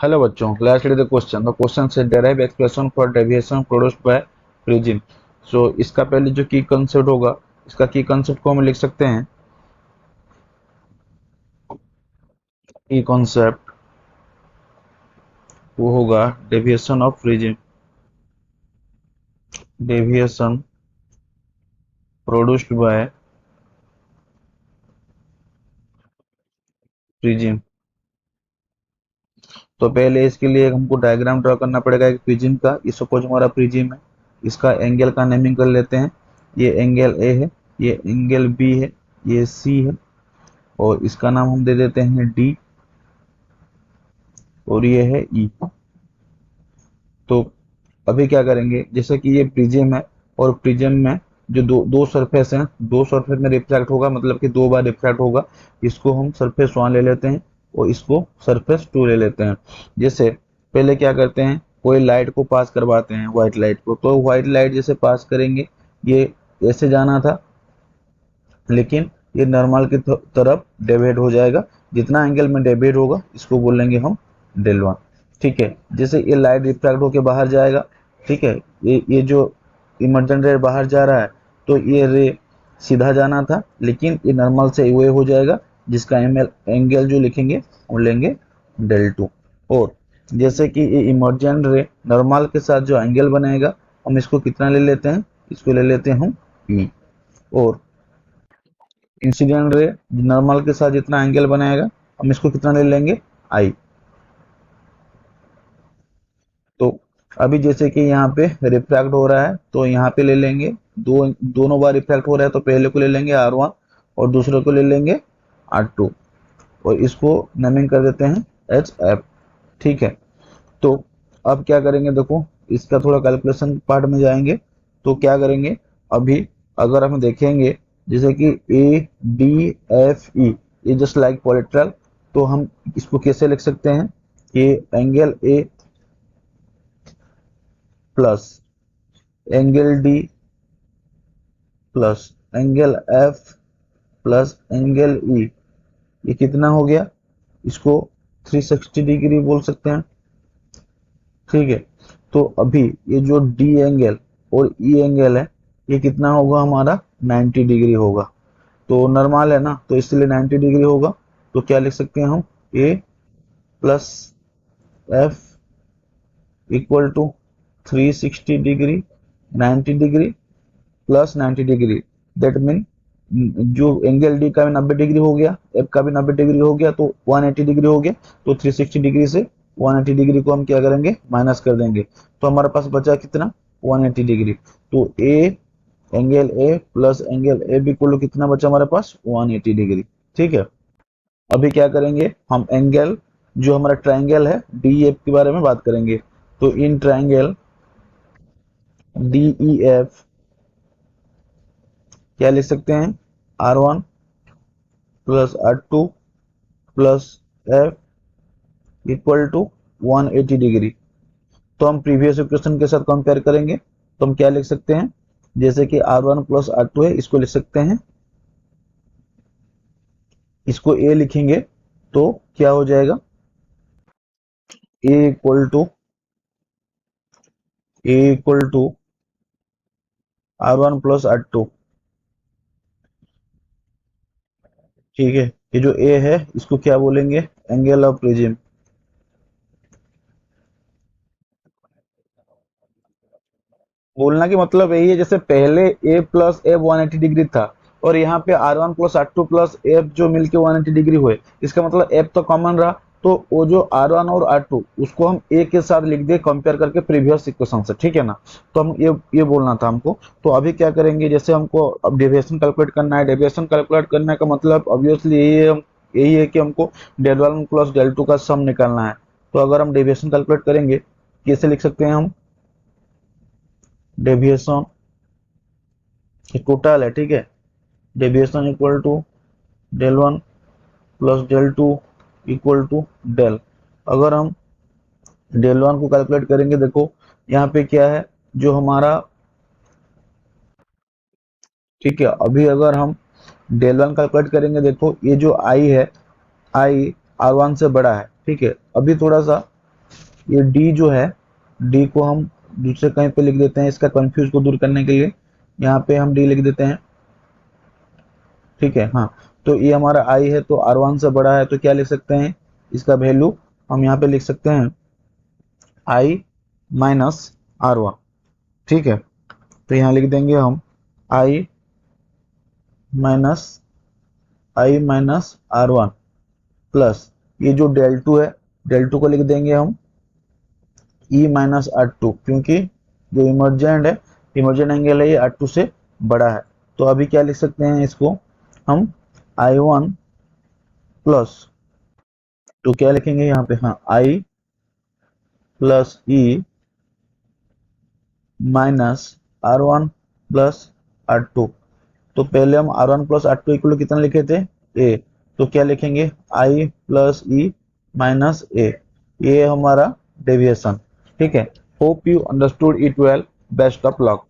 Hello बच्चों, let's read the question. The question से derive expression for deviation produced by prism. So इसका पहले जो की कंसेप्ट होगा, इसका की कंसेप्ट को हम लिख सकते हैं। की कॉन्सेप्ट वो होगा deviation of prism, deviation produced by prism. तो पहले इसके लिए हमको डायग्राम ड्रॉ करना पड़ेगा एक प्रिज्म का। ये सपोज हमारा प्रिज्म है, इसका एंगल का नेमिंग कर लेते हैं। ये एंगल ए है, ये एंगल बी है, ये सी है, और इसका नाम हम दे देते हैं डी, और ये है ई। तो अभी क्या करेंगे, जैसे कि ये प्रिज्म है और प्रिज्म में जो दो दो सरफेस हैं, दो सरफेस में रिफ्रैक्ट होगा, मतलब कि दो बार रिफ्रैक्ट होगा। इसको हम सरफेस वन ले लेते हैं और इसको सरफेस टू ले लेते हैं। जैसे पहले क्या करते हैं, कोई लाइट को पास करवाते हैं, व्हाइट लाइट को। तो व्हाइट लाइट जैसे पास करेंगे, ये ऐसे जाना था, लेकिन ये नॉर्मल की तरफ डेविएट हो जाएगा। जितना एंगल में डेविएट होगा इसको बोलेंगे हम डेल वन। ठीक है, जैसे ये लाइट रिफ्रैक्ट होके बाहर जाएगा। ठीक है, ये जो इमर्जेंट रे बाहर जा रहा है, तो ये रे सीधा जाना था, लेकिन ये नॉर्मल से वे हो जाएगा, जिसका एंगल जो लिखेंगे वो लेंगे डेल टू। और जैसे कि ये इमर्जेंट रे नॉर्मल के साथ जो एंगल बनेगा, हम इसको कितना ले लेते हैं, इसको ले लेते हैं हम ई। और इंसिडेंट रे नॉर्मल के साथ जितना एंगल बनाएगा, हम इसको कितना ले लेंगे, आई। तो अभी जैसे कि यहाँ पे रिफ्रैक्ट हो रहा है, तो यहाँ पे ले लेंगे, दोनों बार रिफ्रैक्ट हो रहा है, तो पहले को ले लेंगे आर वन और दूसरे को ले लेंगे आर टू, और इसको नेमिंग कर देते हैं एच एफ। ठीक है, तो अब क्या करेंगे, देखो इसका थोड़ा कैलकुलेशन पार्ट में जाएंगे। तो क्या करेंगे, अभी अगर हम देखेंगे जैसे कि ए डी एफ ई, ये जस्ट लाइक पॉलिट्रल। तो हम इसको कैसे लिख सकते हैं, ये angle A plus angle D plus angle F plus angle E, ये कितना हो गया, इसको 360 डिग्री बोल सकते हैं। ठीक है, तो अभी ये जो डी एंगल और ई एंगल है, ये कितना होगा हमारा, 90 डिग्री होगा। तो नॉर्मल है ना, तो इसलिए 90 डिग्री होगा। तो क्या लिख सकते हैं हम, A plus F equal to 360 degree, 90 degree plus 90 degree. That mean जो एंगल डी का भी 90 डिग्री हो गया, एफ का भी 90 डिग्री हो गया, तो 180 डिग्री हो गया। तो 360 डिग्री से 180 डिग्री को हम क्या करेंगे, माइनस कर देंगे। तो हमारे पास बचा कितना, 180 डिग्री। तो A angle A plus angle A भी कुल कितना बचा हमारे पास, 180 डिग्री। ठीक है, अभी क्या करेंगे, हम एंगल जो हमारा ट्राइंगल है डी एफ के बारे में बात करेंगे। तो in triangle D E F क्या लिख सकते हैं, R one plus R two plus F equal to 180 degree. तो हम प्रीवियस इक्वेशन के साथ कंपेयर करेंगे, तो हम क्या लिख सकते हैं, जैसे कि R one plus R two है, इसको लिख सकते हैं, इसको ए लिखेंगे तो क्या हो जाएगा, A equal to R one plus R two. ठीक है, ये जो ए है इसको क्या बोलेंगे, एंगल ऑफ प्रिज्म। बोलना की मतलब यही है, जैसे पहले ए प्लस एफ 180 डिग्री था, और यहाँ पे R one plus R two plus F जो मिलके 180 डिग्री हुए, इसका मतलब एफ तो कॉमन रहा। तो वो जो आर वन और आर टू, उसको हम ए के साथ लिख दे कंपेयर करके प्रीवियस इक्वेशन से। ठीक है ना, तो हम ये बोलना था हमको। तो अभी क्या करेंगे, जैसे हमको अब डेविएशन कैलकुलेट करना है। डेविएशन कैलकुलेट करने का मतलब ऑब्वियसली यही है कि हमको del one plus del two का सम निकालना है। तो अगर हम डेविएशन कैलकुलेट करेंगे, कैसे लिख सकते हैं हम, डेविएशन टोटल है, ठीक है, deviation equal to del one plus del two equal to del. अगर हम डेल वन को कैलकुलेट करेंगे, देखो यहाँ पे क्या है जो हमारा, ठीक है, अभी अगर हम डेल वन कैलकुलेट करेंगे, देखो ये जो आई है, आई आर वन से बड़ा है। ठीक है, अभी थोड़ा सा ये डी जो है, डी को हम दूसरे कहीं पे लिख देते हैं, इसका कंफ्यूज को दूर करने के लिए यहाँ पे हम डी लिख देते हैं। ठीक है, हाँ। तो ये हमारा आई है, तो R1 से बड़ा है, तो क्या लिख सकते हैं, इसका वैल्यू हम यहाँ पे लिख सकते हैं आई माइनस R1। ठीक है, तो यहाँ लिख देंगे हम आई माइनस R1 प्लस ये जो डेल टू है, डेल टू को लिख देंगे हम ई माइनस R2, क्योंकि जो इमर्जेंट एंगल है ये R2 से बड़ा है। तो अभी क्या लिख सकते हैं इसको हम I1 प्लस, तो क्या लिखेंगे यहाँ पे, हाँ, I plus E minus R1 plus R2। तो पहले हम R1 प्लस R2 इक्वल कितना लिखे थे, ए। तो क्या लिखेंगे, I प्लस ई माइनस ए, ये हमारा डेविएशन। ठीक है, hope you understood it well, best of luck.